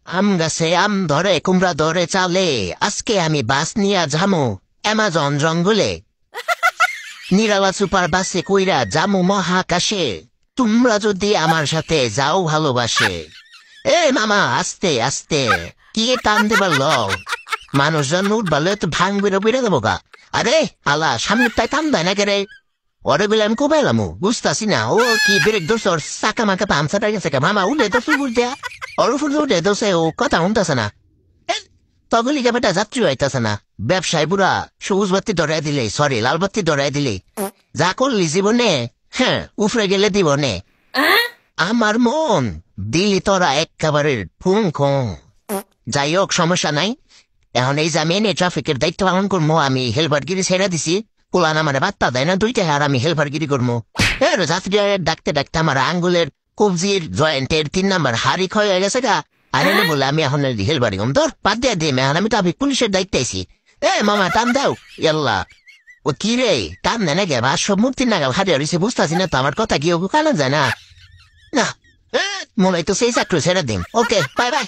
আম গাছে আম ধরে কুমড়া ধরে চালে, আজকে আমি বাস নিয়া যামু অ্যামাজন জঙ্গলে। নিরালা সুপার বাসে কইরা যামু মহাকাশে, তোমরা যদি আমার সাথে যাও ভালোবাসে। এ মামা আস্তে আস্তে, কি টান দেবার লও, মানুষজন উঠবালে তো ভাঙ বেরো বেরো দেবো গা। আরে আলা সামনের তাই টান দেয় না কে রে? ওরে বলে আমি কবে এলাম বুঝতেছি না। ও কি ব্রেক দোষ ওর চাকা মাকা পামসাটা গেছে মামা, উঠে তো ফুল দেয়া ওর ফুল উঠে দোষে ও কথা শুনতেছে না। তগলি বেটা যাত্রী হইতেছে না। ব্যবসায় বুড়া সবুজ বাতি ধরাই দিলে, সরি লাল বাতি ধরাই দিলে, যা করলি জীবনে, হ্যাঁ উফরে গেলে দিবনে। আমার মন দিলি তোরা একেবারে ফুং খুং। যাই হোক সমস্যা নাই, এখন এই যে আমি এনে ট্রাফিকের দায়িত্ব পালন করবো, আমি হেলপারগিরি ছেড়ে দিছি। পোলান আমার বার্তা দেয় না দুইটা, আর আমি হেলপারগিরি করবো। যাত্রী ডাকতে ডাকতে আমার আঙ্গুলের কবজির জয়েন্টের 3 নাম্বার হাড়ি ক্ষয় হয়ে গেছে গা। আর এনে বলে আমি এখন হেলপারি কম তোর বাদ দিয়ে দিই, এখন আমি তো আমি পুলিশের দায়িত্ব আছি। মামা টান দাও ইয়াল্লা। ও কি রে টান দেয় না গে, বা সব মূর্তি নাগাল হারিয়ে রয়েছে, বুঝতেছি না তো আমার কথা কি কানা যায় না। না মনে হয় তো সেই চাকরি ছেড়ে দিন। Okay bye bye.